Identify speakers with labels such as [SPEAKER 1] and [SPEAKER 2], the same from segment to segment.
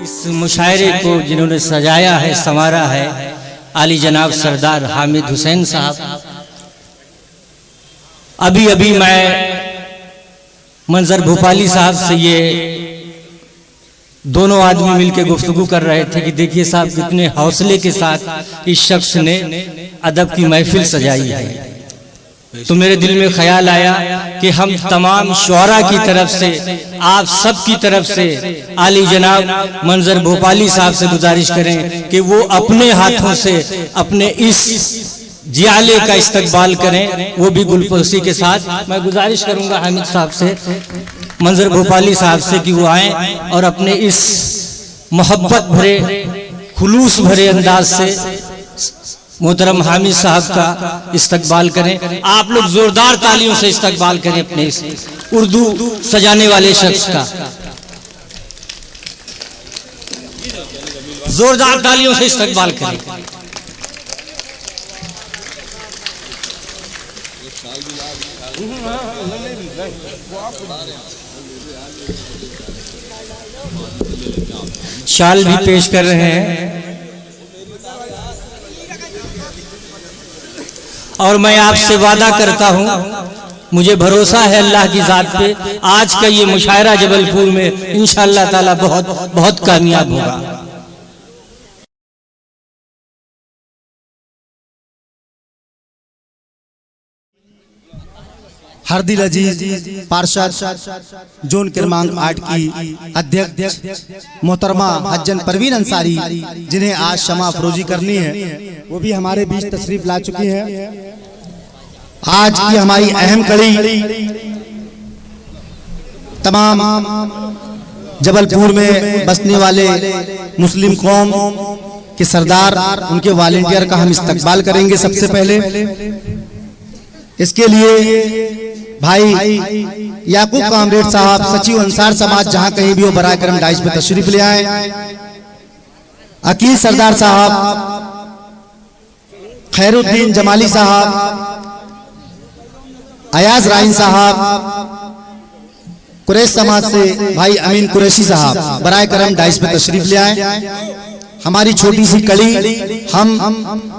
[SPEAKER 1] इस मुशायरे को जिन्होंने सजाया है, संवारा है, आली जनाब सरदार हामिद हुसैन साहब। अभी अभी मैं मंजर भोपाली साहब से ये दोनों आदमी मिलकर गुफ्तगू कर रहे थे कि देखिए साहब कितने हौसले के साथ इस शख्स ने अदब की महफिल सजाई है। तो मेरे दिल में ख्याल आया कि हम तमाम शुअरा की तरफ से, आप सब की तरफ से आली जनाब मंजर भोपाली साहब से गुजारिश करें कि वो अपने हाथों से अपने इस जियाले का इस्तकबाल करें, वो भी गुलपोशी के साथ। मैं गुजारिश करूंगा हामिद साहब से, मंजर भोपाली साहब से कि वो आए और अपने इस मोहब्बत भरे, खुलूस भरे अंदाज से मोहतरम हामिद साहब का इस्तकबाल करें। आप लोग जोरदार तालियों से इस्तकबाल करें अपने इस उर्दू सजाने वाले शख्स का, जोरदार तालियों से इस्तकबाल करें। शाल भी पेश कर रहे हैं और मैं आपसे वादा करता हूं, मुझे भरोसा है अल्लाह की जात पे, आज का ये मुशायरा जबलपुर में इंशाअल्लाह ताला बहुत बहुत कामयाब होगा।
[SPEAKER 2] हरदिल अजीज पार्षद जोन क्रमांक 8 की अध्यक्ष मोहतरमा हज्जन परवीन अंसारी, जिन्हें आज शमा फरोजी करनी है, वो भी हमारे बीच तशरीफ ला चुकी हैं। आज की हमारी अहम कड़ी तमाम जबलपुर में बसने वाले मुस्लिम कौम के सरदार, उनके वॉलंटियर का हम इस्तकबाल करेंगे। सबसे पहले इसके लिए भाई याकूब कामरेड साहब, सचिव अंसार समाज, जहां कहीं भी हो बराए करम डाइस पे तशरीफ ले आए। अकील सरदार साहब, खैरुद्दीन जमाली साहब, अयाज राइन साहब, कुरैश समाज से भाई अमीन कुरैशी साहब बराए करम डाइस पे तशरीफ ले आए। हमारी छोटी सी कड़ी हम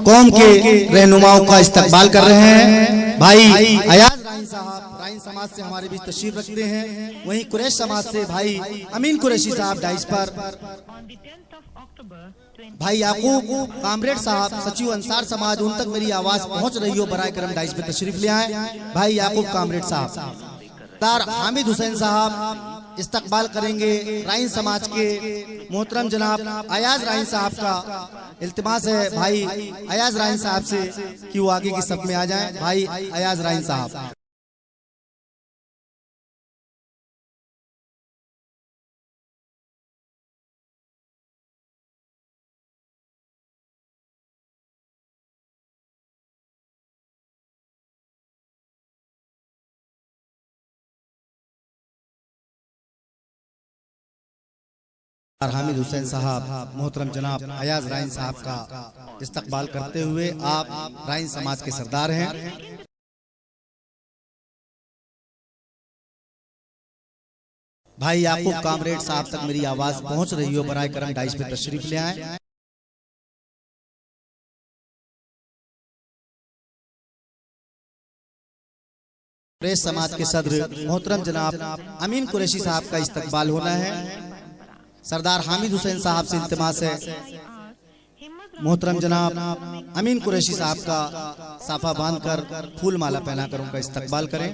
[SPEAKER 2] कौम के रहनुमाओं का इस्तकबाल कर रहे हैं। भाई अयाज राइन साहब राइन समाज से हमारे बीच तशरीफ रखते हैं। वहीं कुरैश समाज से भाई अमीन कुरैशी साहब डाइस पर, भाई याकूब कामरेड साहब, सचिव अंसार समाज, उन तक मेरी आवाज पहुंच रही हो, बराए करम डाइस पे तशरीफ ले आए। भाई याकूब कामरेड साहब, सरदार हामिद हुसैन साहब इस्तकबाल करेंगे। राइन समाज के मोहतरम जनाब अयाज राइन साहब का इल्तिमास है भाई अयाज राइन साहब से कि वो आगे की सब में आ जाएं। भाई अयाज राइन साहब। हामिद हुसैन साहब मोहतरम जनाब अयाज राइन साहब का इस्तकबाल करते हुए, आप राइन समाज के सरदार हैं। भाई याकूब कामरेड साहब तक मेरी आवाज पहुंच रही हो, बराए करम डाइस पे तशरीफ ले आए। प्रेस समाज के सदर मोहतरम जनाब अमीन कुरैशी साहब का इस्तकबाल होना है। सरदार हामिद हुसैन साहब से इल्तिमास है, मोहतरम जनाब अमीन कुरैशी साहब का साफा बांधकर फूल माला पहनाकर उनका इस्तकबाल करें।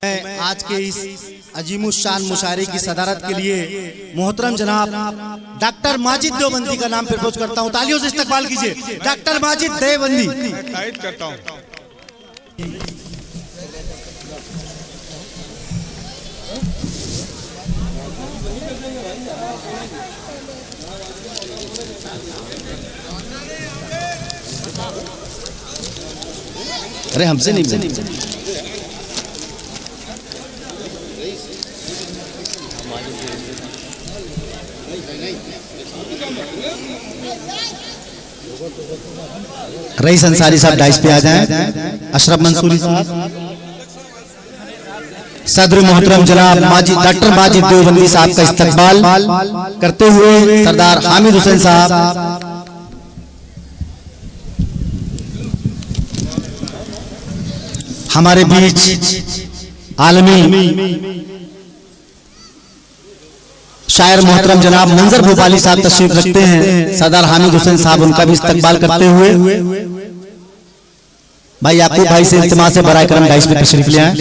[SPEAKER 2] मैं आज के इस अजीमुशान मुशायरे की सदारत के लिए मोहतरम जनाब डॉक्टर माजिद देवबंदी का नाम प्रपोज करता हूं। तालियों से इस्तकबाल कीजिए डॉक्टर माजिद देवबंदी।
[SPEAKER 3] तायद करता हूं।
[SPEAKER 2] अरे हमसे नहीं रईस अंसारी साहब डाइस पे आ जाएं। अशरफ मंसूरी साहब, सदर मोहतरम जनाब डॉक्टर माजिद देवबंदी साहब का इस्तकबाल करते हुए सरदार हामिद हुसैन साहब, हमारे बीच आलमी शायर मोहतरम जनाब मंजर भोपाली साहब तशरीफ रखते हैं। सरदार हामिद हुसैन साहब उनका भी इस्तकबाल करते हुए भाई याकूब भाई से इल्तिमा से बराए करम डाइस पे तशरीफ ले आए।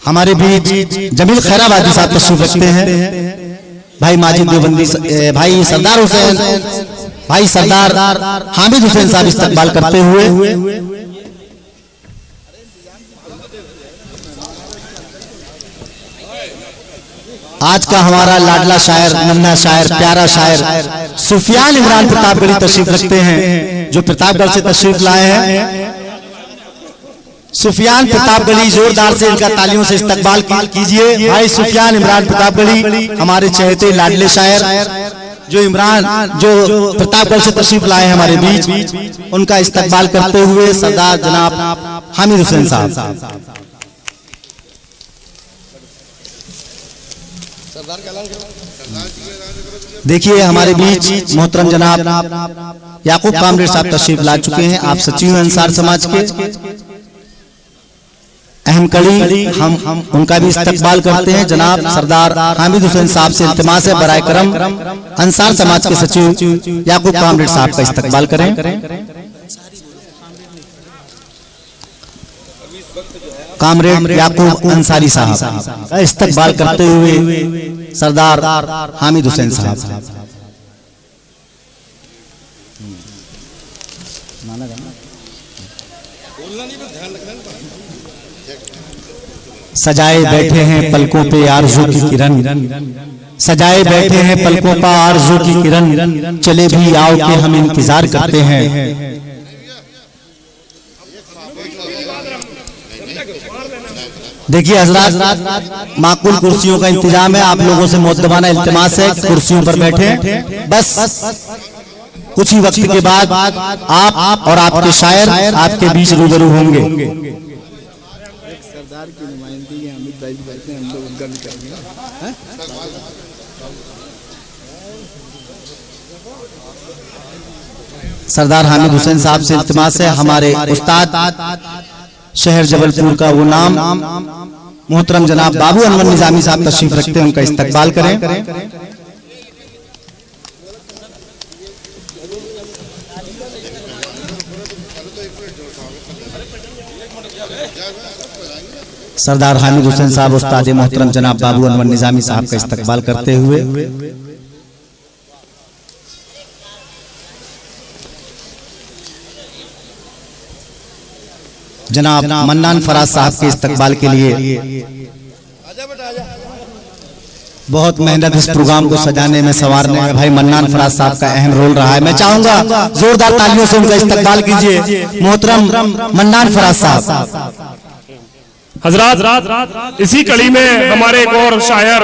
[SPEAKER 2] हमारे बीच जमील खैराबादी साहब तशरीफ रखते हैं। भाई माजिद देवबंदी, भाई सरदार हुसैन, भाई सरदार हामिद हुसैन साहब इस्तकबाल करते हुए आज का हमारा लाडला शायर, नन्ना शायर, प्यारा शायर सुफियान इमरान प्रतापगढ़ी तशरीफ रखते हैं, जो प्रतापगढ़ से तशरीफ लाए हैं। सुफियान प्रतापगढ़ी, जोरदार से इनका तालियों से इस्तकबाल कीजिए। भाई सुफियान इमरान प्रतापगढ़ी हमारे चहेते लाडले शायर जो प्रतापगढ़ से तशरीफ लाए हैं हमारे बीच, उनका इस्तकबाल करते हुए सरदार जनाब हामिद हुसैन साहब। देखिए हमारे बीच मोहतरम जनाब याकूब कामरेड साहब तशरीफ ला चुके हैं। आप सचिव अंसार समाज के अहम कड़ी, हम उनका भी इस्तकबाल करते हैं। जनाब सरदार हामिद हुसैन साहब से इल्तिमा से बराए करम अंसार समाज के सचिव याकूब कामरेड साहब का इस्तकबाल करें। कामरेड याकूब अंसारी साहब का इस्तकबाल करते हुए सरदार हामिद हुसैन साहब। सजाए बैठे हैं पलकों पे आरज़ू की किरण, सजाए बैठे हैं पलकों पर आरज़ू की किरण, चले भी आओ के हम इंतजार करते हैं। देखिए हजरात, माकूल कुर्सियों का इंतजाम है। आप लोगों से मुअद्दबाना इल्तिमास है कुर्सियों पर बैठे। बस कुछ ही वक्त के बाद आप और आपके शायर आपके बीच रूबरू होंगे।
[SPEAKER 3] सरदार की नुमाइंदगी हामिद भाई भी बैठे हैं, हम लोग उनका भी करेंगे।
[SPEAKER 2] सरदार हामिद हुसैन साहब से इल्तिमास है। हमारे उस्ताद शहर जबलपुर का वो नाम मोहतरम जनाब बाबू अनवर निजामी साहब तशरीफ रखते हैं, उनका इस्तकबाल करें। सरदार हामिद हुसैन साहब उस्ताद मोहतरम जनाब बाबू अनवर निजामी साहब का इस्तकबाल करते हुए जनाब मन्नान फराज साहब के इस्तकबाल के लिए बहुत मेहनत इस प्रोग्राम को सजाने में, संवारने में भाई मन्नान फराज साहब का अहम रोल रहा है। मैं चाहूंगा जोरदार तालियों से उनका इस्तकबाल कीजिए मोहतरम मन्नान फराज साहब।
[SPEAKER 4] हजरात, इसी कड़ी में हमारे एक और शायर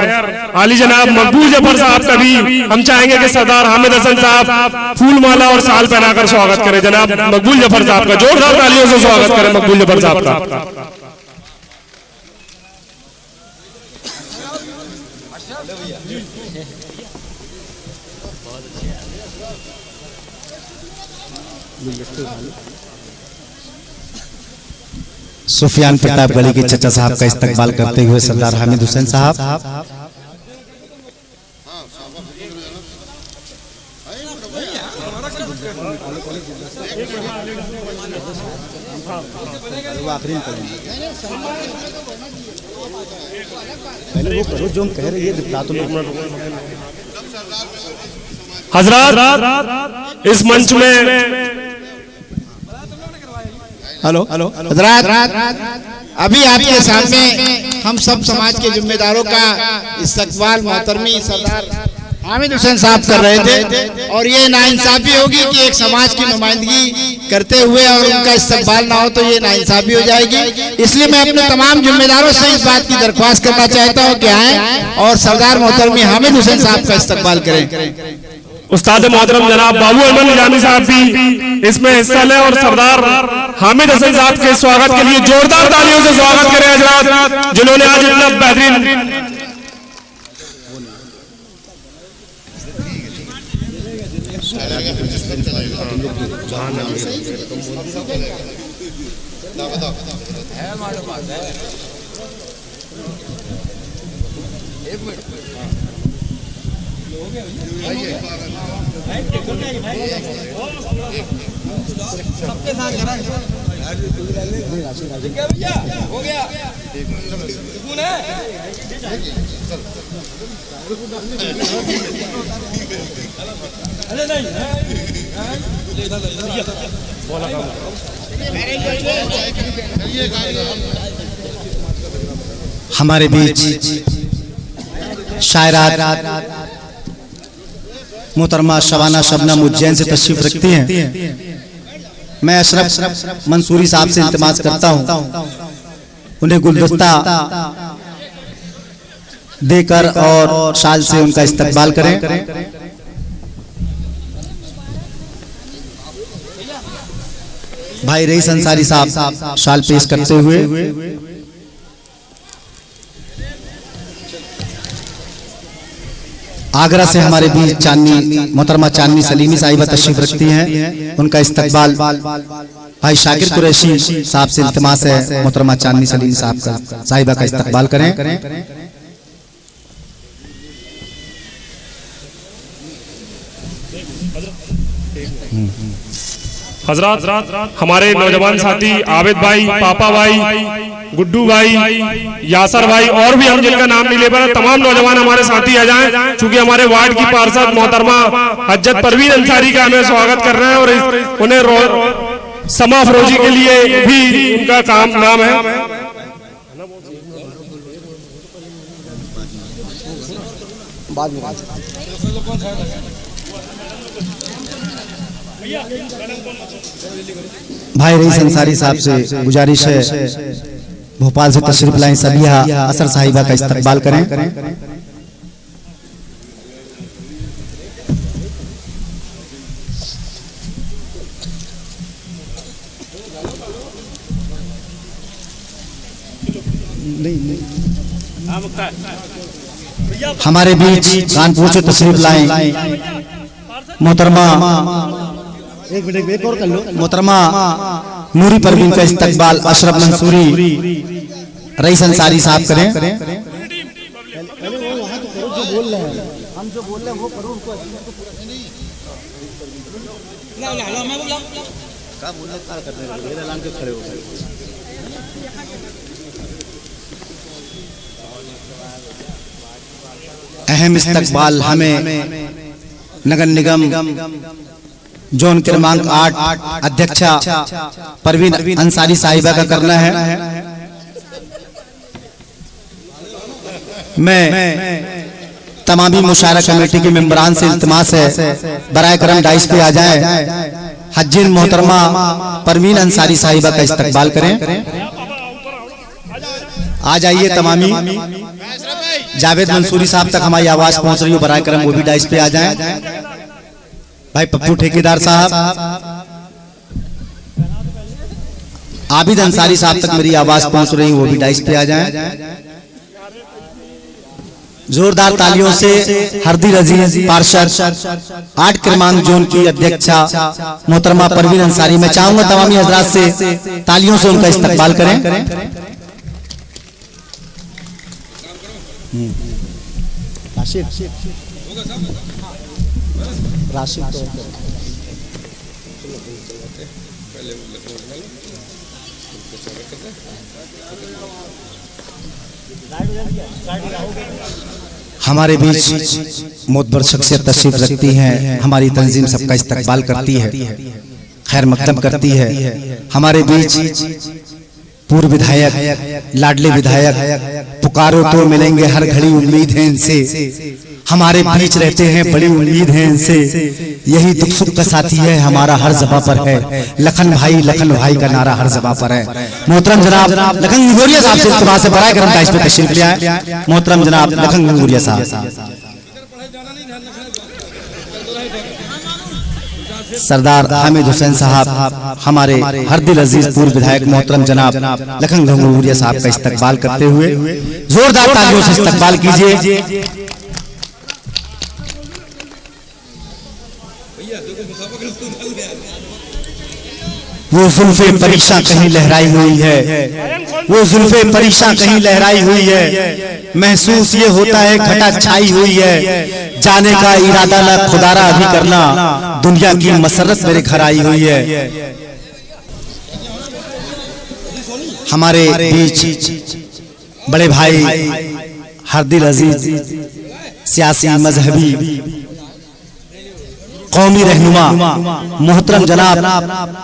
[SPEAKER 4] आली जनाब मकबूल जफर साहब का भी हम चाहेंगे कि सरदार हामिद हुसैन साहब फूल माला और साल पहनाकर स्वागत करें। जनाब मकबूल जफर साहब का जोरदार तालियों से स्वागत करें। मकबूल जफर साहब का
[SPEAKER 2] सुफियान प्रतापगढ़ी के चचा साहब का इस्तकबाल करते हुए सरदार हामिद हुसैन साहब। वो आखिरी में करेंगे। पहले वो करो जो हम कह रहे हैं, ये दिखला तो लो।
[SPEAKER 4] हजरत इस मंच में
[SPEAKER 3] हेलो हजरात, अभी आपके सामने हम सब समाज के जिम्मेदारों का इस्तकबाल मोहतरमी सरदार हामिद हुसैन साहब कर रहे थे, और ये नाइंसाफी होगी कि एक समाज की नुमाइंदगी करते हुए और उनका इस्तकबाल ना हो तो ये नाइंसाफी हो जाएगी। इसलिए मैं अपने तमाम जिम्मेदारों से इस बात की दरख्वास्त करना चाहता हूँ कि आए और सरदार मोहतरमी हामिद हुसैन साहब का इस्तकबाल करें।
[SPEAKER 4] उस्ताद मोहतरम जनाब बाबू अहमद निजामी साहब भी इसमें हिस्सा लें और सरदार हामिद हसन साहब के स्वागत के लिए जोरदार तालियों से स्वागत करें हजरात, जिन्होंने आज इतना बेहतरीन।
[SPEAKER 2] हमारे बीच शायरात मोहतरमा शबाना शबनम उज्जैन से तशरीफ रखती हैं। मैं अशरफ मंसूरी साहब से इल्तिमास करता हूं उन्हें गुलदस्ता देकर और शाल से उनका इस्तकबाल करें। भाई रईस अंसारी साहब शाल पेश करते हुए आगरा से हमारे बीच चांदनी मोहतरमा चांदनी सलीमी साहिबा तशरीफ रखती हैं। उनका इस्तकबाल भाई शाकिर कुरैशी साहब से इल्तिमास है, मोहतरमा चांदनी सलीमी साहिबा का इस्तकबाल करें।
[SPEAKER 4] हजरात हमारे नौजवान साथी आबिद भाई, पापा भाई, गुड्डू भाई, यासर भाई और भी हम जिनका नाम नहीं ले पा रहे, तमाम नौजवान हमारे साथी आ जाएं, क्योंकि हमारे वार्ड की पार्षद मोहतरमा हजरत परवीन अंसारी का हमें स्वागत कर रहे हैं और उन्हें समा फरोजी के लिए भी उनका काम नाम है।
[SPEAKER 2] भाई रईस अंसारी साहब से गुजारिश है भोपाल से तशरीफ लाएं, सबिया असर साहिबा का इस्तकबाल करें। हमारे बीच कानपुर से तशरीफ लाएं मोहतरमा एक मिनट एक और कर लो, मोहतरमा नूरी परवीन का इस्तकबाल अशरफ मंसूरी रईस अंसारी साहब करें। अहम इस्तकबाल हमें नगर निगम जोन क्रमांक 8 अध्यक्षा परवीन अंसारी साहिबा का करना है। मैं तमामी मुशायरा कमेटी के मेंबरान से इल्तिमास है बराए करम डाइस पे आ जाएं, हज्जिन मोहतरमा परवीन अंसारी साहिबा का इस्तकबाल करें। आ जाइए तमामी। जावेद मंसूरी साहब तक हमारी आवाज पहुंच रही हो, बराए करम वो भी डाइस पे आ जाएं। भाई पप्पू ठेकेदार साहब, आबिद अंसारी साहब तक मेरी आवाज पहुंच रही है, वो भी डाइस पे आ जाएं। जोरदार तालियों से हरदी रजीज पार्षद 8 क्रमांक जोन की अध्यक्षा मोहतरमा परवीन अंसारी, मैं चाहूंगा तमामी हजरात से तालियों से उनका इस्तकबाल करें। राशिद हमारे बीच मोतबर शख्सियत तशरीफ रखती हैं, हमारी तंजीम सबका इस्तकबाल करती है, खैर मकदम करती है। हमारे बीच पूर्व विधायक, लाडले विधायक, पुकारो तो मिलेंगे हर घड़ी उम्मीद है इनसे, हमारे बीच रहते हैं बड़ी उम्मीद है इनसे, यही दुख सुख का साथी है हमारा हर जगह पर है, लखन भाई का नारा हर जगह पर है। मोहतरम जनाब लखन गंगोरिया साहब से इल्तिमास से बराए करम दाइश पे तशरीफ ले आए। मोहतरम जनाब लखन गंगोरिया साहब। सरदार हामिद हुसैन साहब हमारे हर दिल अजीज पूर्व विधायक मोहतरम जनाब लखन गंगोरिया साहब का इस्तकबाल करते हुए जोरदार तालियों से इस्तकबाल कीजिए। वो जुल्फे परीक्षा कहीं लहराई हुई है, वो जुल्फे परीक्षा कहीं लहराई हुई है, महसूस ये होता है घटा छाई हुई है, जाने का इरादा न खुदारा अभी करना, दुनिया की मसरत मेरे घर आई हुई है। हमारे बीच बड़े भाई हर दिल अजीज सियासी मजहबी कौमी रहनुमा मोहतरम जनाब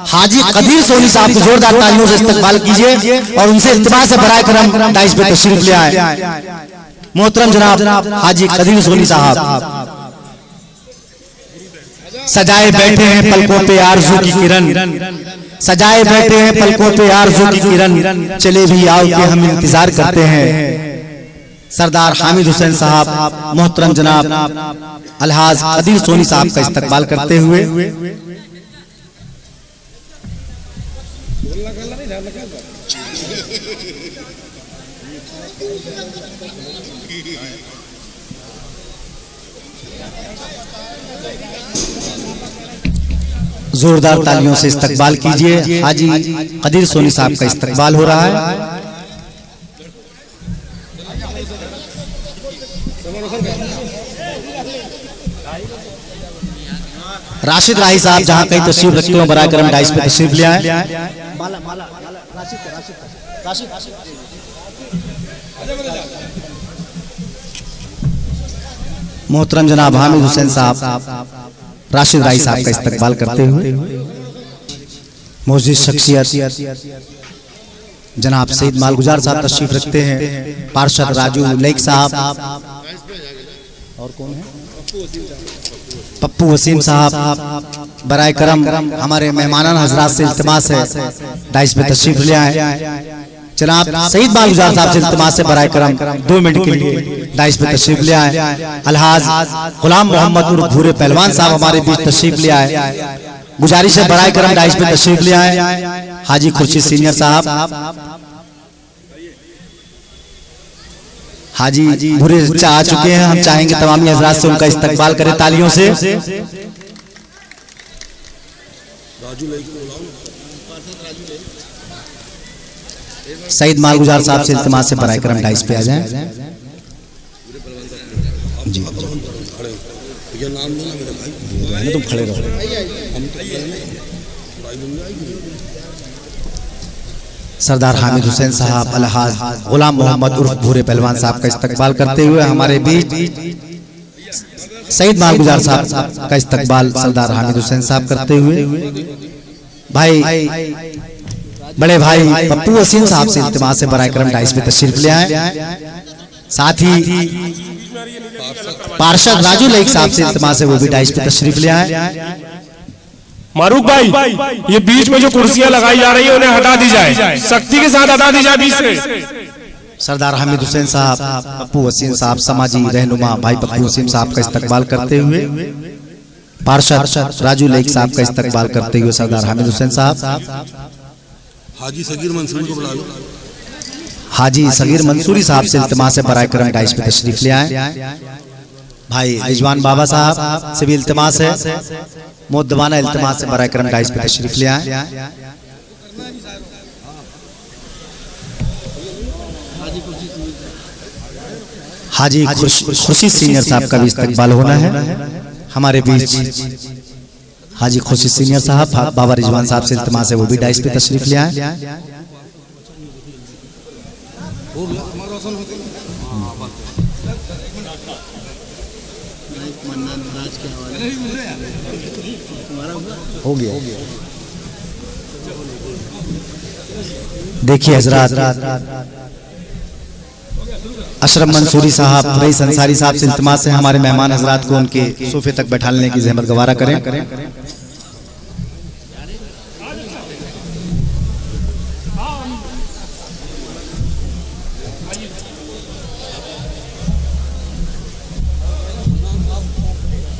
[SPEAKER 2] हाजी कदीर सोनी साहब को जोरदार तालियों से इस्तकबाल कीजिए और उनसे इल्तिमास से बराए करम दाइश पे तशरीफ ले आए। मोहतरम जनाब हाजी कदीर सोनी साहब सजाए बैठे हैं पलकों पे आरज़ू की किरण, सजाए बैठे हैं पलकों पे आरज़ू की किरण, चले भी आओ के हम इंतजार करते हैं। सरदार हामिद हुसैन साहब मोहतरम जनाब अलहाज कदीर सोनी साहब का इस्तकबाल करते हुए जोरदार तालियों से इस्तकबाल कीजिए। हाजी कदीर सोनी साहब का इस्तकबाल हो रहा है। राशिद राही साहब जहां कहीं तशरीफ रखते हो बराए करम डाइस पे तशरीफ ले आए। मोहतरम जनाब हामिद हुसैन साहब राशिद राही साहब का इस्तकबाल करते हुए मौजूद शख्सियत जनाब सईद मालगुजार साहब तशरीफ रखते हैं, पार्षद राजू लेक साहब और कौन है पप्पू वसीम साहब बराए करम हमारे मेहमानान हजरात से इल्तिमास है दाइश पे तशरीफ ले आए। जनाब सईद मालगुजार साहब से इल्तिमास से बराए करम 2 मिनट के लिए दाइश पे तशरीफ ले आए। अलहाज गुलाम मोहम्मद उर्फ भूरे पहलवान साहब हमारे बीच तशरीफ ले आए। गुजारिश है बराए करम दाइश पे तशरीफ ले आए। हाजी खुर्शीद सीनियर साहब हाजी भूरे चचा आ चुके हैं, हम चाहेंगे तमामी हजरात से उनका इस्तकबाल करें तालियों से। सईद मालगुजार साहब से इल्तिमास से बराए करम डाइस पे आ जाएं। जी तुम खड़े रहो। सरदार हामिद हुसैन साहब अलहाज गुलाम मोहम्मद उर्फ भूरे पहलवान साहब का इस्तकबाल करते हुए हमारे बीच सईद मालगुजार साहब का इस्तकबाल सरदार हामिद हुसैन साहब करते हुए भाई बड़े भाई पप्पू वसीम साहब से इल्तिमास से बराए करम डाइस पे तशरीफ ले आए। साथ ही पार्षद राजू लेक साहब से इल्तिमास से वो भी डाइस पे तशरीफ ले आए।
[SPEAKER 4] मारूक भाई ये बीच में जो कुर्सियां लगाई जा रही है उन्हें हटा दी जाए, सख्ती के साथ हटा दी जाए बीच से।
[SPEAKER 2] सरदार हामिद हुसैन साहब पप्पू वसीम साहब समाजी रहनुमा भाई पप्पू वसीम साहब का इस्तकबाल करते हुए पार्षद राजू लेक साहब का इस्तकबाल करते हुए सरदार हामिद हुसैन साहब
[SPEAKER 5] हाजी सगीर मंसूरी को बुला लो।
[SPEAKER 2] हाजी सगीर मंसूरी साहब से इल्तिमास से बराए करम डाइस पे तशरीफ ले आए। भाई रिजवान बाबा साहब से भी इल्तिमास है, मुद्दवाना इल्तिमास से बराए करम डाइस पे तशरीफ ले आए। हाजी खुर्शीद सीनियर साहब का भी इस्तकबाल होना है। हमारे बीच हाजी खुर्शीद सीनियर साहब बाबा रिजवान साहब से इल्तिमास है वो भी डाइस पे तशरीफ ले आए।
[SPEAKER 5] हो गया हमारा रोशन हो गया।
[SPEAKER 2] हो गया। देखिए हजरात, अशरफ मंसूरी साहब, रईस अंसारी साहब से इल्तिमास है हमारे मेहमान हजरात को उनके सोफे तक बैठाने की जहमत गवारा करें।